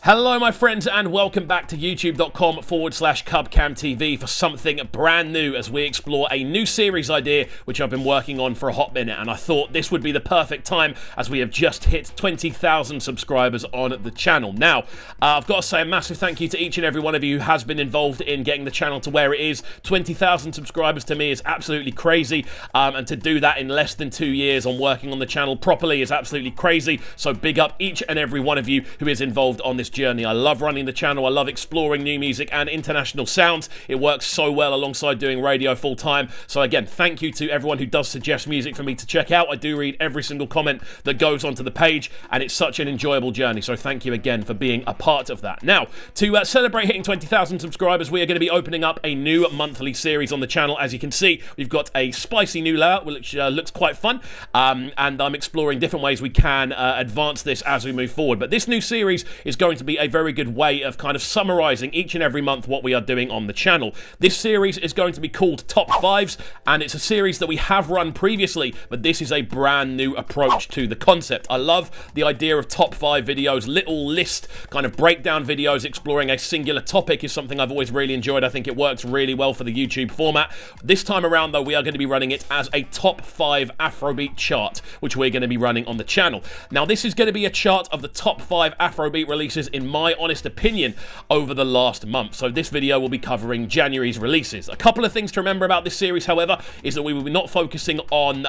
Hello my friends and welcome back to youtube.com/CubCamTV for something brand new as we explore a new series idea which I've been working on for a hot minute, and I thought this would be the perfect time as we have just hit 20,000 subscribers on the channel. Now, I've got to say a massive thank you to each and every one of you who has been involved in getting the channel to where it is. 20,000 subscribers to me is absolutely crazy, and to do that in less than 2 years on working on the channel properly is absolutely crazy, so big up each and every one of you who is involved on this journey. I love running the channel, I love exploring new music and international sounds. It works so well alongside doing radio full time. So again, thank you to everyone who does suggest music for me to check out. I do read every single comment that goes onto the page, and it's such an enjoyable journey. So thank you again for being a part of that. Now, to celebrate hitting 20,000 subscribers, we are going to be opening up a new monthly series on the channel. As you can see, we've got a spicy new layout, which looks quite fun, and I'm exploring different ways we can advance this as we move forward. But this new series is going to be a very good way of kind of summarizing each and every month what we are doing on the channel. This series is going to be called Top 5s, and it's a series that we have run previously, but this is a brand new approach to the concept. I love the idea of top 5 videos, little list kind of breakdown videos exploring a singular topic is something I've always really enjoyed. I think it works really well for the YouTube format. This time around though, we are going to be running it as a top 5 Afrobeat chart, which we're going to be running on the channel. Now, this is going to be a chart of the top 5 Afrobeat releases in my honest opinion over the last month. So this video will be covering January's releases. A couple of things to remember about this series, however, is that we will be not focusing on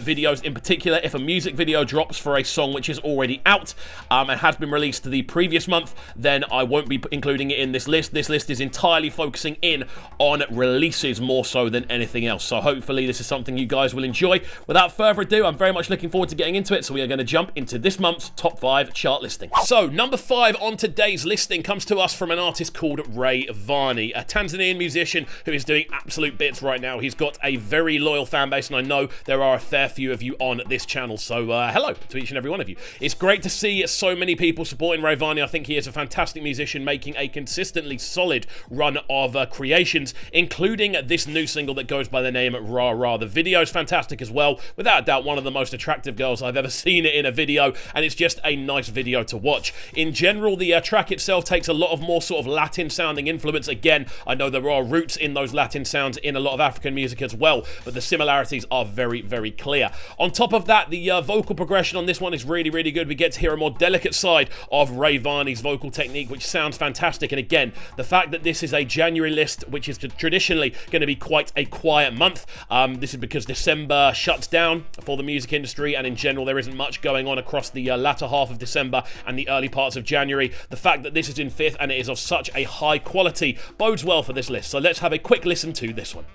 videos in particular. If a music video drops for a song which is already out and has been released the previous month, then I won't be including it in this list. This list is entirely focusing in on releases more so than anything else. So hopefully this is something you guys will enjoy. Without further ado, I'm very much looking forward to getting into it. So we are going to jump into this month's top 5 chart listing. So number 5 on today's listing comes to us from an artist called Varney, a Tanzanian musician who is doing absolute bits right now. He's got a very loyal fan base, and I know there are a fair few of you on this channel, so hello to each and every one of you. It's great to see so many people supporting Varney. I think he is a fantastic musician making a consistently solid run of creations, including this new single that goes by the name RaRa. The video is fantastic as well, without a doubt one of the most attractive girls I've ever seen it in a video, and it's just a nice video to watch. In general, the track itself takes a lot of more sort of Latin sounding influence. Again, I know there are roots in those Latin sounds in a lot of African music as well, but the similarities are very, very clear. On top of that, the vocal progression on this one is really, really good. We get to hear a more delicate side of Varney's vocal technique, which sounds fantastic. And again, the fact that this is a January list, which is traditionally going to be quite a quiet month, this is because December shuts down for the music industry, and in general there isn't much going on across the latter half of December and the early parts of January. The fact that this is in 5th and it is of such a high quality bodes well for this list. So let's have a quick listen to this one.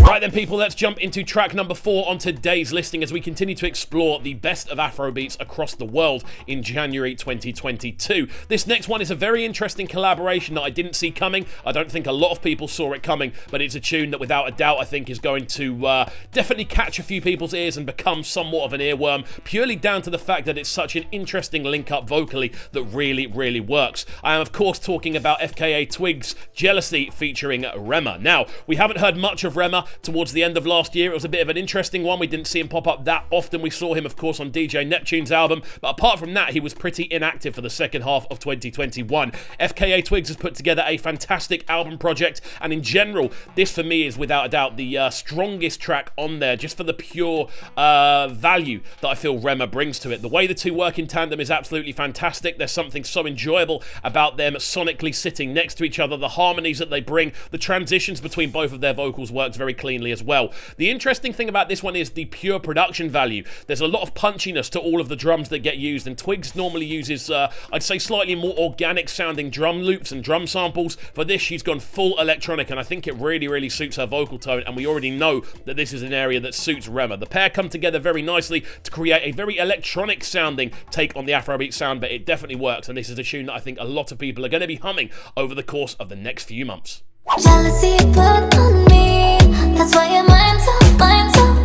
Right then people, let's jump into track number 4 on today's listing as we continue to explore the best of Afrobeats across the world in January 2022. This next one is a very interesting collaboration that I didn't see coming. I don't think a lot of people saw it coming, but it's a tune that without a doubt I think is going to definitely catch a few people's ears and become somewhat of an earworm, purely down to the fact that it's such an interesting link up vocally that really, really works. I am of course talking about FKA Twigs' Jealousy featuring Rema. Now, we haven't heard much of Rema towards the end of last year. It was a bit of an interesting one. We didn't see him pop up that often. We saw him of course on DJ Neptune's album, but apart from that he was pretty inactive for the second half of 2021. FKA Twigs has put together a fantastic album project, and in general this for me is without a doubt the strongest track on there, just for the pure value that I feel Rema brings to it. The way the two work in tandem is absolutely fantastic. There's something so enjoyable about them sonically sitting next to each other. The harmonies that they bring, the transitions between both of their vocals works very cleanly as well. The interesting thing about this one is the pure production value. There's a lot of punchiness to all of the drums that get used, and Twigs normally uses I'd say slightly more organic sounding drum loops and drum samples. For this she's gone full electronic, and I think it really, really suits her vocal tone, and we already know that this is an area that suits Rema. The pair come together very nicely to create a very electronic sounding take on the Afrobeat sound, but it definitely works, and this is a tune that I think a lot of people are going to be humming over the course of the next few months. Jealousy put on me, that's why your mind's so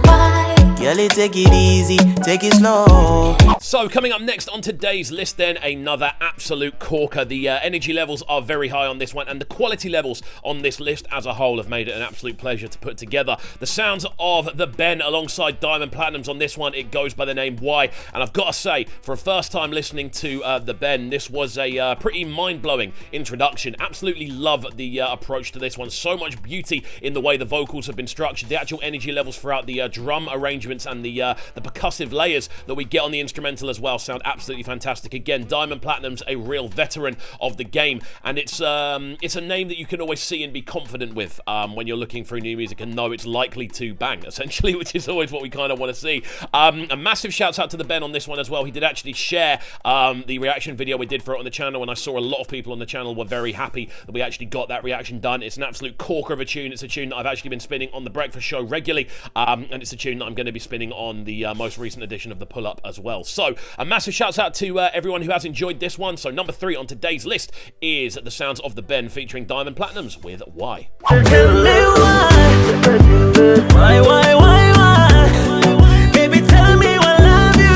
right. Girl, take it easy, take it slow. So coming up next on today's list then, another absolute corker. The energy levels are very high on this one, and the quality levels on this list as a whole have made it an absolute pleasure to put together. The sounds of the Ben alongside Diamond Platinums on this one. It goes by the name Why, and I've got to say, for a first time listening to the Ben, this was a pretty mind-blowing introduction. Absolutely love the approach to this one. So much beauty in the way the vocals have been structured, the actual energy levels throughout the drum arrangements and the percussive layers that we get on the instrumental as well sound absolutely fantastic. Again, Diamond Platinum's a real veteran of the game, and it's a name that you can always see and be confident with when you're looking for new music and know it's likely to bang, essentially, which is always what we kind of want to see. A massive shout out to the Ben on this one as well. He did actually share the reaction video we did for it on the channel, and I saw a lot of people on the channel were very happy that we actually got that reaction done. It's an absolute corker of a tune. It's a tune that I've actually been spinning on the breakfast show regularly, and it's a tune that I'm going to be spinning on the most recent edition of the Pull Up as well. So a massive shout out to everyone who has enjoyed this one. So number 3 on today's list is the sounds of the Ben featuring Diamond Platinums with Why. Tell me why? Baby, tell me I love you.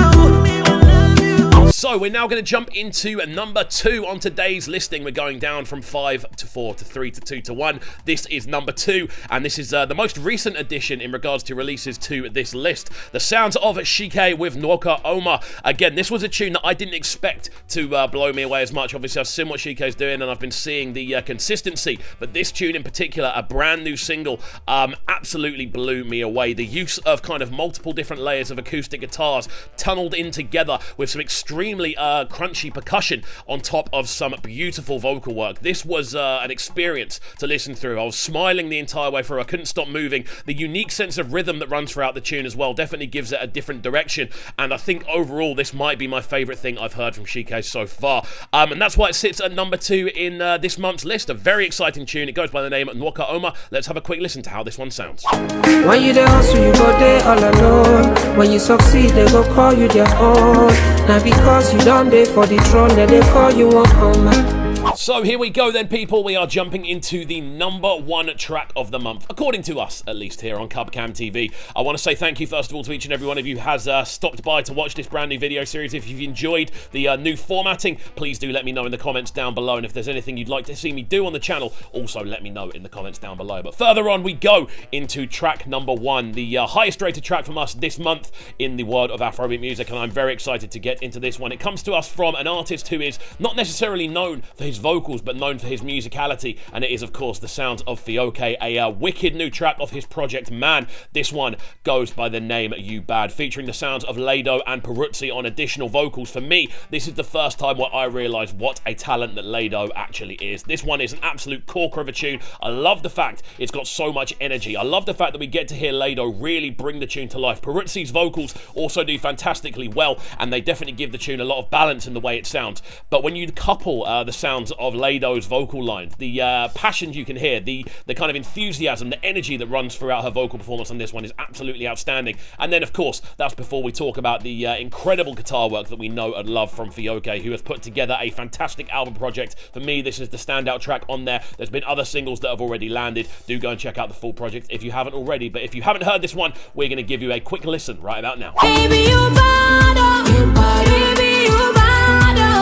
So we're now going to jump into number 2 on today's listing. We're going down from 5 to 4 to 3 to 2 to 1. This is number 2, and this is the most recent addition in regards to releases to this list. The sounds of Shiko with Nwoka Oma. Again, this was a tune that I didn't expect to blow me away as much. Obviously, I've seen what Shiko's doing, and I've been seeing the consistency, but this tune in particular, a brand new single, absolutely blew me away. The use of kind of multiple different layers of acoustic guitars tunneled in together with some extremely crunchy percussion on top of some beautiful vocal work. This was an experience to listen through. I was smiling the entire way through. I couldn't stop moving. The unique sense of rhythm that runs throughout the tune as well definitely gives it a different direction, and I think overall this might be my favourite thing I've heard from Shiko so far, and that's why it sits at number 2 in this month's list. A very exciting tune. It goes by the name Nwoka Oma. Let's have a quick listen to how this one sounds. When you the hustle, you go there all alone. When you succeed, they go call you their own. Now because you done there for the throne, then they call you won't come back. So here we go then, people. We are jumping into the number 1 track of the month, according to us, at least here on CubCamTV. I want to say thank you, first of all, to each and every one of you who has stopped by to watch this brand new video series. If you've enjoyed the new formatting, please do let me know in the comments down below. And if there's anything you'd like to see me do on the channel, also let me know in the comments down below. But further on, we go into track number 1, the highest rated track from us this month in the world of Afrobeat music. And I'm very excited to get into this one. It comes to us from an artist who is not necessarily known for his vocals, but known for his musicality, and it is of course the sounds of Fioke, a wicked new track of his project Man. This one goes by the name You Bad, featuring the sounds of Lado and Peruzzi on additional vocals. For me, this is the first time where I realised what a talent that Lado actually is. This one is an absolute corker of a tune. I love the fact it's got so much energy. I love the fact that we get to hear Lado really bring the tune to life. Peruzzi's vocals also do fantastically well, and they definitely give the tune a lot of balance in the way it sounds. But when you couple the sounds of Lado's vocal lines, the passions you can hear, the kind of enthusiasm, the energy that runs throughout her vocal performance on this one is absolutely outstanding. And then of course, that's before we talk about the incredible guitar work that we know and love from Fioke, who has put together a fantastic album project. For me, this is the standout track on there. There's been other singles that have already landed. Do go and check out the full project if you haven't already. But if you haven't heard this one, we're going to give you a quick listen right about now. Baby, you bad, oh. You bad, baby, you bad, oh.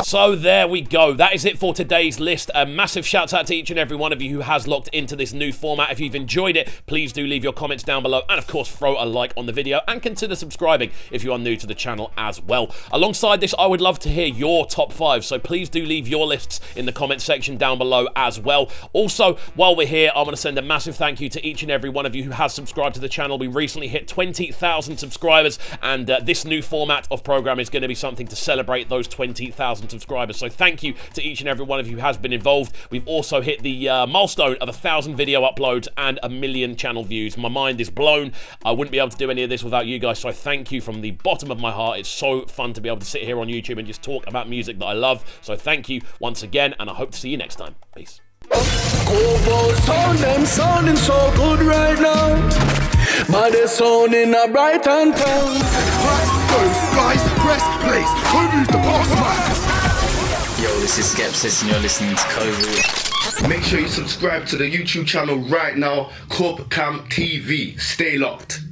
So there we go. That is it for today's list. A massive shout out to each and every one of you who has locked into this new format. If you've enjoyed it, please do leave your comments down below, and of course throw a like on the video, and consider subscribing if you are new to the channel as well. Alongside this, I would love to hear your top 5, so please do leave your lists in the comment section down below as well. Also, while we're here, I want to send a massive thank you to each and every one of you who has subscribed to the channel. We recently hit 20,000 subscribers, and this new format of program is going to be something to celebrate those 20,000 subscribers. So thank you to each and every one of you who has been involved. We've also hit the milestone of 1,000 video uploads and 1 million channel views. My mind is blown. I wouldn't be able to do any of this without you guys, so I thank you from the bottom of my heart. It's so fun to be able to sit here on YouTube and just talk about music that I love. So thank you once again, and I hope to see you next time. Peace. Them sounding so good right now. But they're sounding a bright and town. First, goes, guys, press, place. Who used the boss man? Yo, this is Skepsis and you're listening to KXVU. Make sure you subscribe to the YouTube channel right now, CubCamTV. Stay locked.